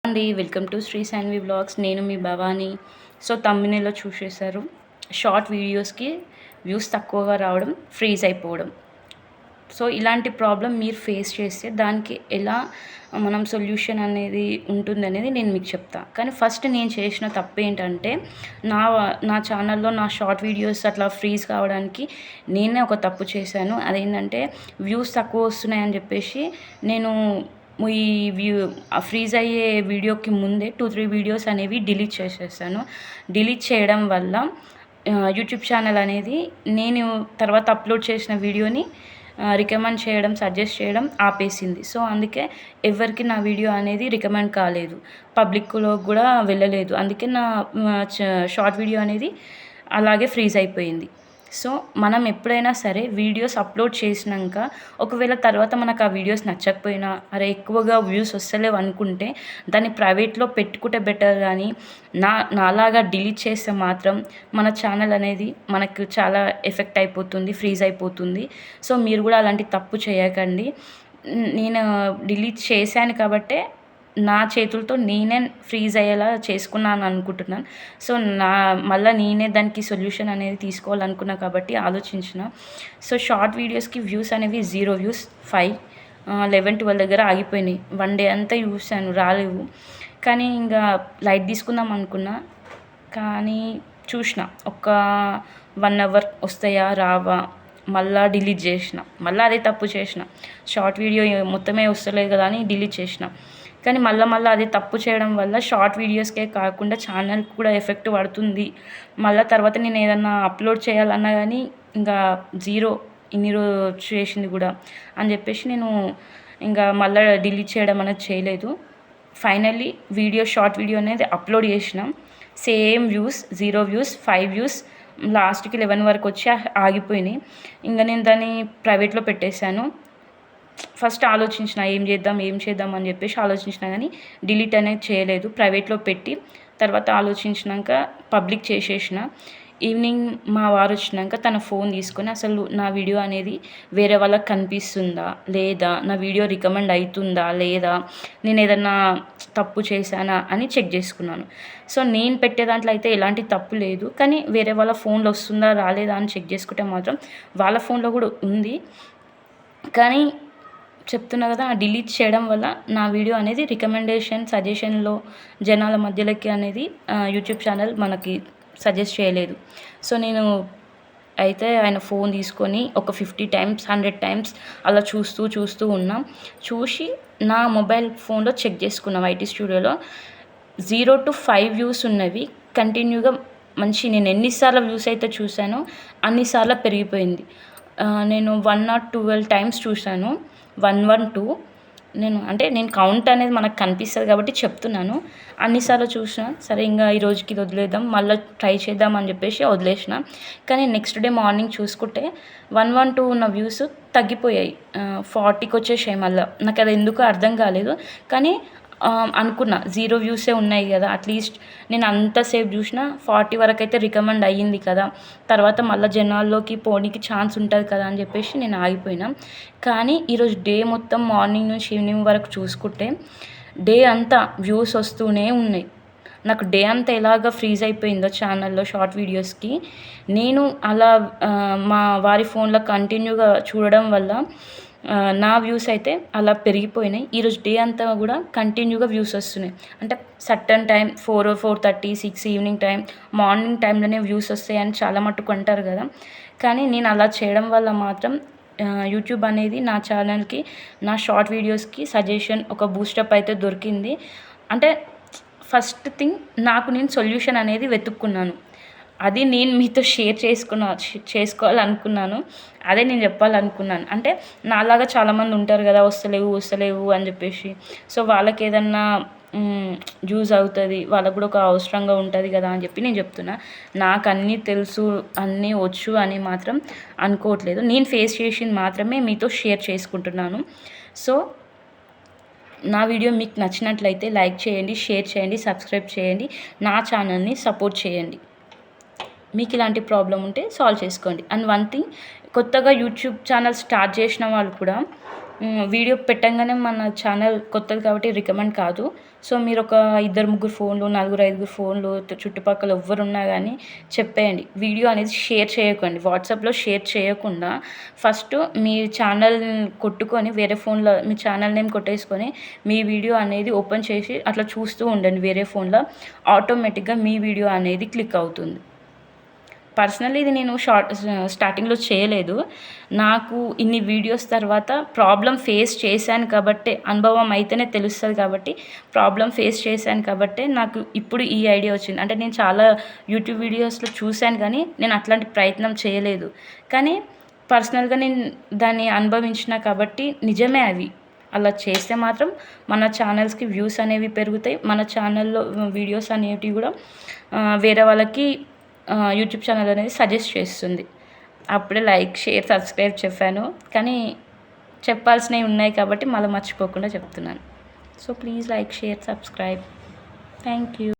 అండి, welcome to Shri Sanvi vlogs. నేను మీ భవాని. సో తమ్మినేలో చూసేశారు, షార్ట్ వీడియోస్కి వ్యూస్ తక్కువగా రావడం, ఫ్రీజ్ అయిపోవడం. సో ఇలాంటి ప్రాబ్లం మీరు ఫేస్ చేస్తే దానికి ఎలా మనం సొల్యూషన్ అనేది ఉంటుందనేది నేను మీకు చెప్తా. కానీ ఫస్ట్ నేను చేసిన తప్పు ఏంటంటే, నా నా ఛానల్లో నా షార్ట్ వీడియోస్ అట్లా ఫ్రీజ్ కావడానికి నేనే ఒక తప్పు చేశాను. అదేంటంటే వ్యూస్ తక్కువ వస్తున్నాయని చెప్పేసి నేను ఈ ఫ్రీజ్ అయ్యే వీడియోకి ముందే 2-3 వీడియోస్ అనేవి డిలీట్ చేసేసాను. డిలీట్ చేయడం వల్ల యూట్యూబ్ ఛానల్ అనేది నేను తర్వాత అప్లోడ్ చేసిన వీడియోని రికమెండ్ చేయడం, సజెస్ట్ చేయడం ఆపేసింది. సో అందుకే ఎవరికి నా వీడియో అనేది రికమెండ్ కాలేదు, పబ్లిక్లో కూడా వెళ్ళలేదు. అందుకే నా షార్ట్ వీడియో అనేది అలాగే ఫ్రీజ్ అయిపోయింది. సో మనం ఎప్పుడైనా సరే వీడియోస్ అప్లోడ్ చేసినాక ఒకవేళ తర్వాత మనకు ఆ వీడియోస్ నచ్చకపోయినా, అరే ఎక్కువగా వ్యూస్ వస్తలేవు అనుకుంటే దాన్ని ప్రైవేట్లో పెట్టుకుంటే బెటర్. కానీ నాలాగా డిలీట్ చేస్తే మాత్రం మన ఛానల్ అనేది మనకు చాలా ఎఫెక్ట్ అయిపోతుంది, ఫ్రీజ్ అయిపోతుంది. సో మీరు కూడా అలాంటి తప్పు చేయకండి. నేను డిలీట్ చేశాను కాబట్టే నా చేతులతో నేనే ఫ్రీజ్ అయ్యేలా చేసుకున్నాను అనుకుంటున్నాను. సో మళ్ళీ నేనే దానికి సొల్యూషన్ అనేది తీసుకోవాలనుకున్నా కాబట్టి ఆలోచించిన. సో షార్ట్ వీడియోస్కి వ్యూస్ అనేవి 0 వ్యూస్, 5, 11-12 దగ్గర ఆగిపోయినాయి. 1 డే అంతా చూసాను, రాలేవు. కానీ ఇంకా లైట్ తీసుకుందాం అనుకున్నా. కానీ చూసిన ఒక 1 అవర్ వస్తాయా రావా, మళ్ళీ డిలీట్ చేసిన. మళ్ళీ అదే తప్పు చేసిన, షార్ట్ వీడియో మొత్తమే వస్తలేదు కదా అని డిలీట్ చేసిన. కానీ మళ్ళీ అదే తప్పు చేయడం వల్ల షార్ట్ వీడియోస్కే కాకుండా ఛానల్కి కూడా ఎఫెక్ట్ పడుతుంది. మళ్ళీ తర్వాత నేను ఏదన్నా అప్లోడ్ చేయాలన్నా కానీ ఇంకా 0 ఇన్ని రోజు చేసింది కూడా అని చెప్పేసి నేను ఇంకా మళ్ళీ డిలీట్ చేయడం అనేది చేయలేదు. ఫైనల్లీ షార్ట్ వీడియో అనేది అప్లోడ్ చేసిన. సేమ్ వ్యూస్, 0 వ్యూస్, 5 వ్యూస్, లాస్ట్కి 11 వరకు వచ్చి ఆగిపోయినాయి. ఇంకా నేను దాన్ని ప్రైవేట్లో పెట్టేశాను. ఫస్ట్ ఆలోచించిన ఏం చేద్దాం అని చెప్పేసి ఆలోచించిన, కానీ డిలీట్ అనేది చేయలేదు. ప్రైవేట్లో పెట్టి తర్వాత ఆలోచించినాక పబ్లిక్ చేసేసిన. ఈవినింగ్ మా వారు వచ్చినాక తన ఫోన్ తీసుకొని అసలు నా వీడియో అనేది వేరే వాళ్ళకి కనిపిస్తుందా లేదా, నా వీడియో రికమెండ్ అవుతుందా లేదా, నేను ఏదన్నా తప్పు చేశానా అని చెక్ చేసుకున్నాను. సో నేను పెట్టే దాంట్లో అయితే ఎలాంటి తప్పు లేదు. కానీ వేరే వాళ్ళ ఫోన్లో వస్తుందా రాలేదా అని చెక్ చేసుకుంటే మాత్రం వాళ్ళ ఫోన్లో కూడా ఉంది. కానీ చెప్తున్నా కదా, డిలీట్ చేయడం వల్ల నా వీడియో అనేది రికమెండేషన్, సజెషన్లో జనాల మధ్యలోకి అనేది యూట్యూబ్ ఛానల్ మనకి సజెస్ట్ చేయలేదు. సో నేను అయితే ఆయన ఫోన్ తీసుకొని ఒక 50 టైమ్స్ 100 టైమ్స్ అలా చూస్తూ ఉన్నా. చూసి నా మొబైల్ ఫోన్లో చెక్ చేసుకున్నా, వైటీ స్టూడియోలో 0 to 5 వ్యూస్ ఉన్నవి కంటిన్యూగా మంచి. నేను ఎన్నిసార్లు వ్యూస్ అయితే చూశానో అన్నిసార్లు పెరిగిపోయింది. నేను 1 or 12 టైమ్స్ చూశాను, 112. నేను కౌంట్ అనేది మనకు కనిపిస్తుంది కాబట్టి చెప్తున్నాను. అన్నిసార్లు చూసిన సరే ఇంకా ఈ రోజుకి ఇది వదిలేద్దాం, మళ్ళీ ట్రై చేద్దాం అని చెప్పేసి వదిలేసిన. కానీ నెక్స్ట్ డే మార్నింగ్ చూసుకుంటే 112 ఉన్న వ్యూస్ తగ్గిపోయాయి, 40కి వచ్చేసాయి. మళ్ళీ నాకు అది ఎందుకో అర్థం కాలేదు. కానీ అనుకున్నా 0 వ్యూసే ఉన్నాయి కదా, అట్లీస్ట్ నేను అంతసేపు చూసినా 40 వరకు అయితే రికమెండ్ అయ్యింది కదా, తర్వాత మళ్ళీ జనాల్లోకి పోనీకి ఛాన్స్ ఉంటుంది కదా అని చెప్పేసి నేను ఆగిపోయినా. కానీ ఈరోజు డే మొత్తం మార్నింగ్ నుంచి ఈవినింగ్ వరకు చూసుకుంటే డే అంతా వ్యూస్ వస్తూనే ఉన్నాయి. నాకు డే అంతా ఎలాగ ఫ్రీజ్ అయిపోయిందో ఛానల్లో షార్ట్ వీడియోస్కి, నేను అలా మా వారి ఫోన్లో కంటిన్యూగా చూడడం వల్ల నా వ్యూస్ అయితే అలా పెరిగిపోయినాయి. ఈరోజు డే అంతా కూడా కంటిన్యూగా వ్యూస్ వస్తున్నాయి. అంటే certain time 4, 4:30, 6 evening time, morning టైంలోనే వ్యూస్ వస్తాయని చాలా మట్టుకు అంటారు కదా. కానీ నేను అలా చేయడం వల్ల మాత్రం యూట్యూబ్ అనేది నా ఛానల్కి, నా షార్ట్ వీడియోస్కి సజెషన్, ఒక బూస్టప్ అయితే దొరికింది. అంటే ఫస్ట్ థింగ్ నాకు నేను సొల్యూషన్ అనేది వెతుక్కున్నాను. అది నేను మీతో షేర్ చేసుకోవాలనుకున్నాను. అదే నేను చెప్పాలనుకున్నాను. అంటే నాలాగా చాలామంది ఉంటారు కదా, వస్తలేవు అని చెప్పేసి. సో వాళ్ళకి ఏదన్నా యూజ్ అవుతుంది, వాళ్ళకు కూడా ఒక అవసరంగా ఉంటుంది కదా అని చెప్పి నేను చెప్తున్నా. నాకు అన్నీ తెలుసు, అన్నీ వచ్చు అని మాత్రం అనుకోవట్లేదు. నేను ఫేస్ చేసింది మాత్రమే మీతో షేర్ చేసుకుంటున్నాను. సో నా వీడియో మీకు నచ్చినట్లయితే లైక్ చేయండి, షేర్ చేయండి, సబ్స్క్రైబ్ చేయండి, నా ఛానల్ని సపోర్ట్ చేయండి. మీకు ఇలాంటి ప్రాబ్లం ఉంటే సాల్వ్ చేసుకోండి. అండ్ వన్ థింగ్, కొత్తగా యూట్యూబ్ ఛానల్ స్టార్ట్ చేసిన వాళ్ళు కూడా వీడియో పెట్టంగానే మన ఛానల్ కొత్తది కాబట్టి రికమెండ్ కాదు. సో, మీరొక 2, 3 ఫోన్లు, 4, 5 ఫోన్లు చుట్టుపక్కల ఎవ్వరున్నా గానీ చెప్పేయండి. వీడియో అనేది షేర్ చేయకండి. వాట్సాప్‌లో షేర్ చేయకుండా ఫస్ట్ మీ ఛానల్ కొట్టుకొని వేరే ఫోన్‌లో మీ ఛానల్ నేమ్ కొట్టేసుకొని, మీ వీడియో అనేది ఓపెన్ చేసి అట్లా చూస్తూ ఉండండి వేరే ఫోన్‌లో. ఆటోమేటిక్‌గా మీ వీడియో అనేది క్లిక్ అవుతుంది. పర్సనల్లీ ఇది నేను స్టార్టింగ్‌లో చేయలేదు. నాకు ఇన్ని వీడియోస్ తర్వాత ప్రాబ్లమ్ ఫేస్ చేశాను కాబట్టే, అనుభవం అయితేనే తెలుస్తది కాబట్టి, ప్రాబ్లమ్ ఫేస్ చేశాను కాబట్టే నాకు ఇప్పుడు ఈ ఐడియా వచ్చింది. అంటే నేను చాలా యూట్యూబ్ వీడియోస్‌లో చూశాను గానీ, నేను అట్లాంటి ప్రయత్నం చేయలేదు. కానీ పర్సనల్‌గా నేను దాన్ని అనుభవించిన కాబట్టి నిజమే అవి. అలా చేస్తే మాత్రం మన ఛానల్స్‌కి వ్యూస్ అనేవి పెరుగుతాయి. మన ఛానల్‌లో వీడియోస్ అనేటివి గూడా వేరే వాళ్ళకి యూట్యూబ్ ఛానల్ అనేది సజెస్ట్ చేస్తుంది. అప్పుడే లైక్, షేర్, సబ్స్క్రైబ్ చెప్పాను. కానీ చెప్పాల్సినవి ఉన్నాయి కాబట్టి మళ్ళీ మర్చిపోకుండా చెప్తున్నాను. So, please like, share, subscribe. Thank you.